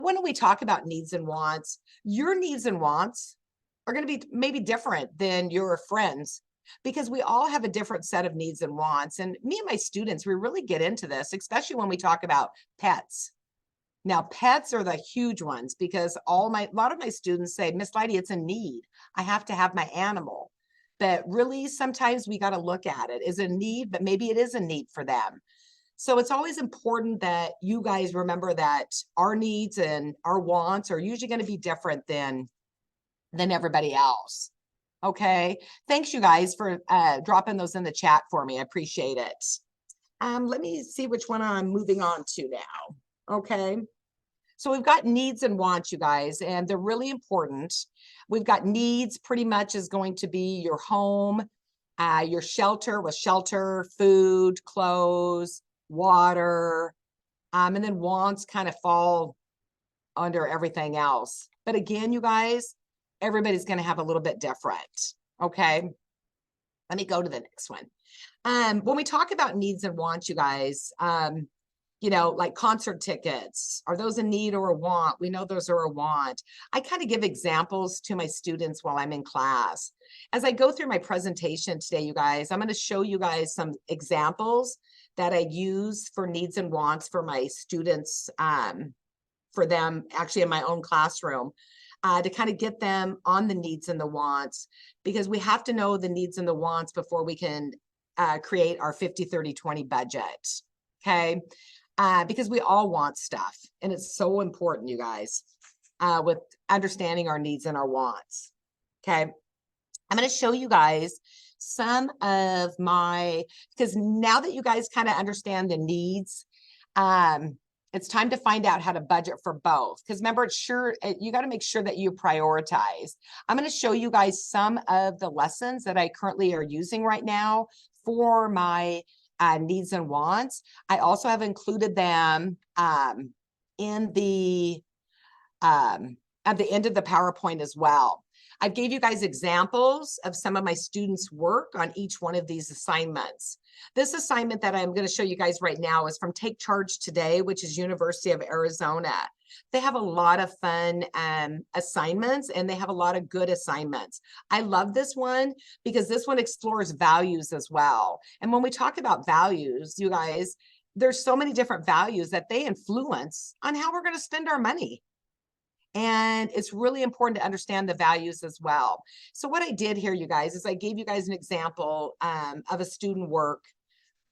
When we talk about needs and wants, your needs and wants are going to be maybe different than your friends because we all have a different set of needs and wants. And me and my students, we really get into this, especially when we talk about pets. Now, pets are the huge ones because a lot of my students say, Miss Lighty, it's a need. I have to have my animal. But really, sometimes we got to look at it as a need, but maybe it is a need for them. So it's always important that you guys remember that our needs and our wants are usually going to be different than everybody else. Okay. Thanks, you guys, for dropping those in the chat for me. I appreciate it. Let me see which one I'm moving on to now. Okay. So we've got needs and wants, you guys, and they're really important. We've got needs pretty much is going to be your home, your shelter with shelter, food, clothes, water, and then wants kind of fall under everything else. But again, you guys, everybody's going to have a little bit different. Okay. Let me go to the next one. When we talk about needs and wants, you guys, like concert tickets, are those a need or a want? We know those are a want. I kind of give examples to my students while I'm in class. As I go through my presentation today, you guys, I'm going to show you guys some examples that I use for needs and wants for my students, for them actually in my own classroom, to kind of get them on the needs and the wants, because we have to know the needs and the wants before we can create our 50-30-20 budget. Okay. Because we all want stuff, and it's so important, you guys, with understanding our needs and our wants. Okay. I'm going to show you guys some of because now that you guys kind of understand the needs, it's time to find out how to budget for both. Because remember, you got to make sure that you prioritize. I'm going to show you guys some of the lessons that I currently are using right now for my needs and wants. I also have included them in the at the end of the PowerPoint as well. I gave you guys examples of some of my students' work on each one of these assignments. This assignment that I'm going to show you guys right now is from Take Charge Today, which is University of Arizona. They have a lot of fun assignments, and they have a lot of good assignments. I love this one because this one explores values as well. And when we talk about values, you guys, there's so many different values that they influence on how we're going to spend our money. And it's really important to understand the values as well. So what I did here, you guys, is I gave you guys an example of a student work.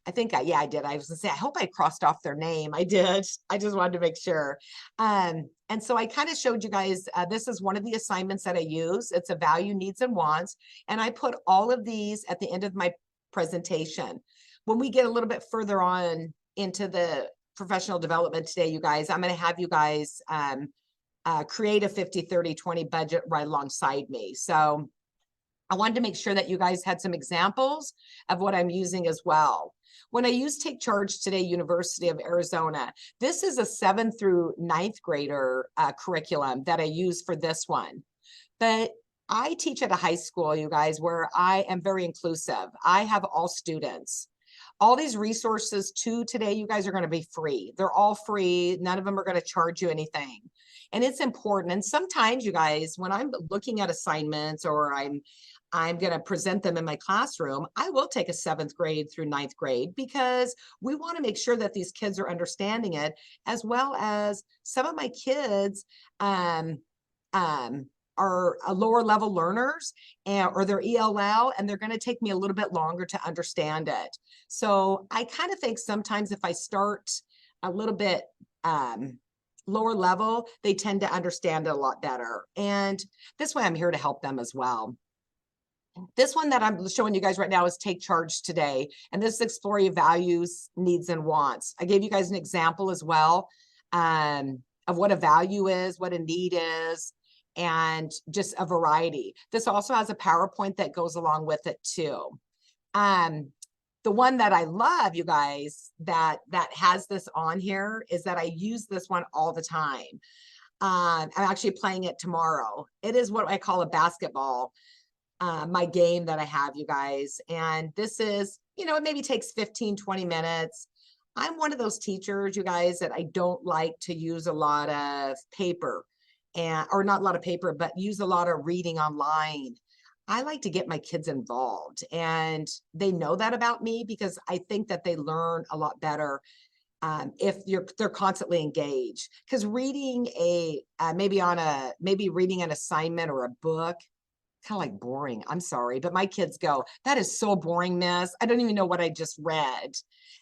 I think, I did. I was gonna say, I hope I crossed off their name. I did. I just wanted to make sure. And so I kind of showed you guys, this is one of the assignments that I use. It's a value, needs, and wants. And I put all of these at the end of my presentation. When we get a little bit further on into the professional development today, you guys, I'm going to have you guys create a 50-30-20 budget right alongside me. So I wanted to make sure that you guys had some examples of what I'm using as well. When I use Take Charge Today, University of Arizona, this is a 7th through 9th grader curriculum that I use for this one. But I teach at a high school, you guys, where I am very inclusive. I have all students. All these resources too today, you guys, are going to be free. They're all free. None of them are going to charge you anything. And it's important. And sometimes, you guys, when I'm looking at assignments or I'm going to present them in my classroom, I will take a 7th grade through 9th grade because we want to make sure that these kids are understanding it, as well as some of my kids are lower level learners or they're ELL, and they're going to take me a little bit longer to understand it. So I kind of think sometimes if I start a little bit lower level, they tend to understand it a lot better. And this way I'm here to help them as well. This one that I'm showing you guys right now is Take Charge Today. And this is Explore Your Values, Needs, and Wants. I gave you guys an example as well of what a value is, what a need is, and just a variety. This also has a PowerPoint that goes along with it too. The one that I love, you guys, that has this on here is that I use this one all the time. I'm actually playing it tomorrow. It is what I call a basketball, my game that I have, you guys. And this is, it maybe takes 15-20 minutes. I'm one of those teachers, you guys, that I don't like to use a lot of paper and or not a lot of paper, but use a lot of reading online. I like to get my kids involved, and they know that about me because I think that they learn a lot better if they're constantly engaged. Because reading maybe reading an assignment or a book, kind of like boring. I'm sorry, but my kids go, that is so boring, miss. I don't even know what I just read.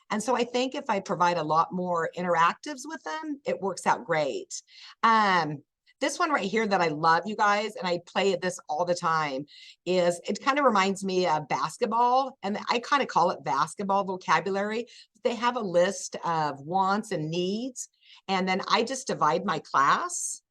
And so I think if I provide a lot more interactives with them, it works out great. Um, this one right here that I love, you guys, and I play this all the time, is it kind of reminds me of basketball. And I kind of call it basketball vocabulary. They have a list of wants and needs. And then I just divide my class.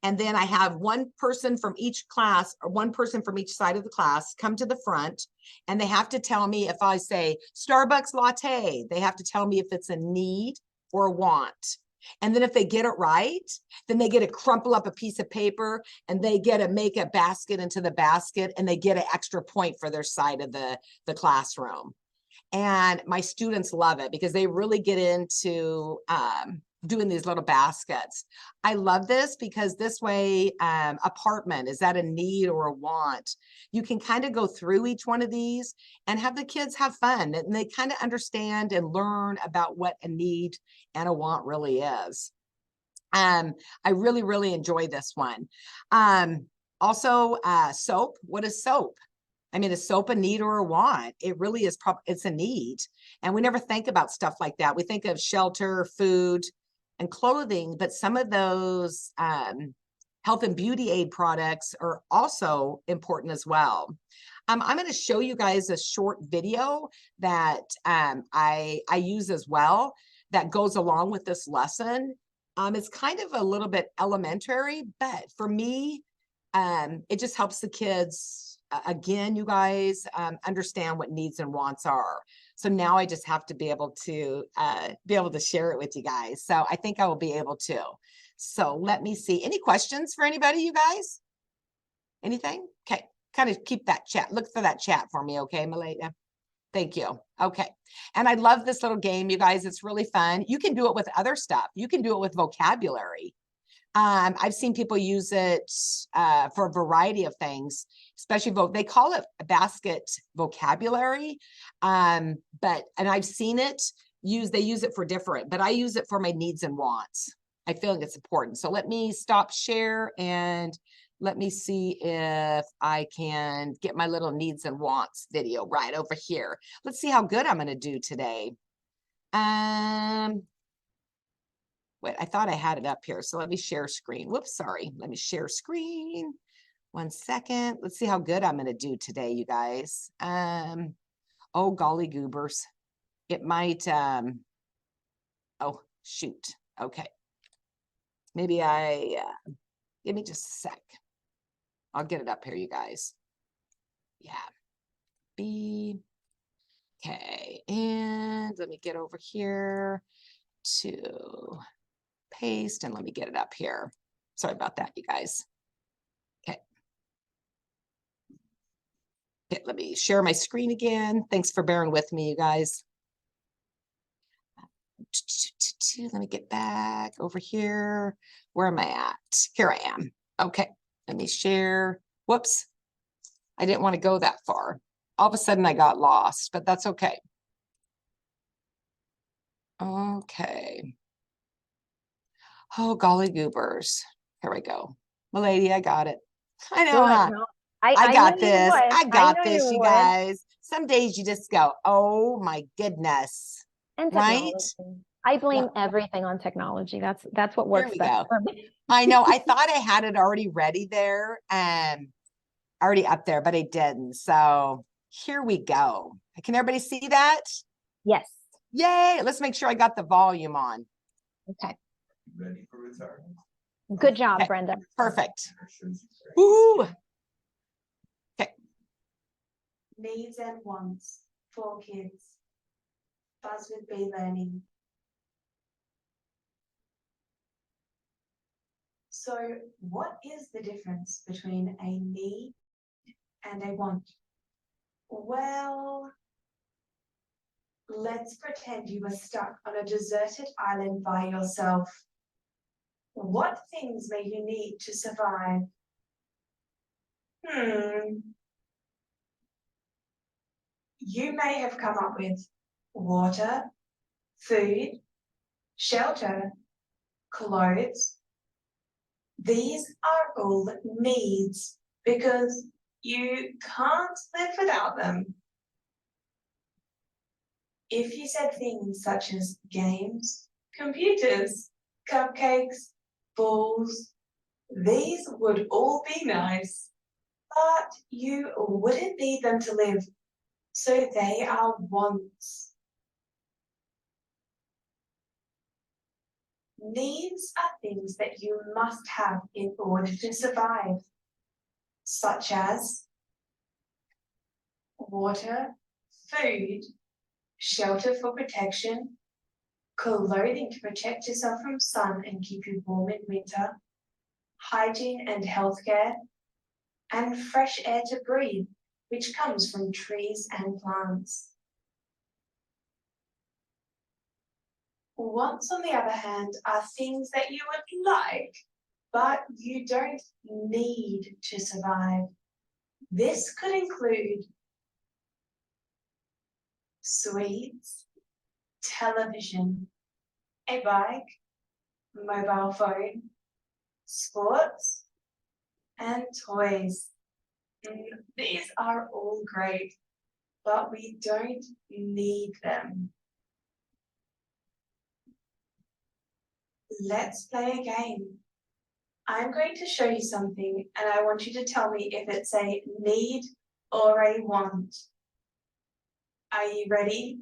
And then I have one person from each class or one person from each side of the class come to the front, and they have to tell me if I say Starbucks latte, they have to tell me if it's a need or a want. And then if they get it right, then they get to crumple up a piece of paper and they get to make a basket into the basket, and they get an extra point for their side of the classroom. And my students love it because they really get into doing these little baskets. I love this because this way, apartment, is that a need or a want? You can kind of go through each one of these and have the kids have fun, and they kind of understand and learn about what a need and a want really is. I really, really enjoy this one. Also, soap. What is soap? I mean, is soap a need or a want? It really is, it's a need. And we never think about stuff like that. We think of shelter, food, and clothing, but some of those health and beauty aid products are also important as well. I'm going to show you guys a short video that I use as well that goes along with this lesson. It's kind of a little bit elementary, but for me, it just helps the kids again, you guys, understand what needs and wants are. So now I just have to be able to share it with you guys. So I think I will be able to. So let me see. Any questions for anybody, you guys? Anything? Okay. Kind of keep that chat. Look for that chat for me, okay, Malena? Thank you. Okay. And I love this little game, you guys. It's really fun. You can do it with other stuff. You can do it with vocabulary. I've seen people use it for a variety of things, especially they call it a basket vocabulary. And I've seen it they use it for different, but I use it for my needs and wants. I feel like it's important. So let me stop share and let me see if I can get my little needs and wants video right over here. Let's see how good I'm going to do today. Wait, I thought I had it up here. So let me share screen. Whoops, sorry. Let me share screen. 1 second. Let's see how good I'm going to do today, you guys. Oh, golly goobers. It might, oh, shoot. Okay. Maybe give me just a sec. I'll get it up here, you guys. Yeah. Okay. And let me get over here to paste, and let me get it up here. Sorry about that, you guys. Okay. Okay, let me share my screen again. Thanks for bearing with me, you guys. Let me get back over here. Where am I at? Here I am. Okay, let me share. Whoops. I didn't want to go that far. All of a sudden I got lost, but that's okay. Okay. Oh, golly goobers. Here we go. Milady, I got it. I know, huh? No, I got this. I got I this, you guys. Some days you just go, oh my goodness. And right? I blame everything on technology. That's what works best for me. I know. I thought I had it already ready there and already up there, but I didn't. So here we go. Can everybody see that? Yes. Yay. Let's make sure I got the volume on. Okay. Ready for retirement. Good job, Brenda. Perfect. Woo. Okay. Needs and wants for kids. Buzz with Be Learning. So what is the difference between a need and a want? Well, let's pretend you were stuck on a deserted island by yourself. What things may you need to survive? You may have come up with water, food, shelter, clothes. These are all needs because you can't live without them. If you said things such as games, computers, cupcakes, balls, these would all be nice, but you wouldn't need them to live, so they are wants. Needs are things that you must have in order to survive, such as water, food, shelter for protection, clothing to protect yourself from sun and keep you warm in winter, hygiene and healthcare, and fresh air to breathe, which comes from trees and plants. Wants, on the other hand, are things that you would like, but you don't need to survive. This could include sweets, television, a bike, mobile phone, sports, and toys. These are all great, but we don't need them. Let's play a game. I'm going to show you something and I want you to tell me if it's a need or a want. Are you ready?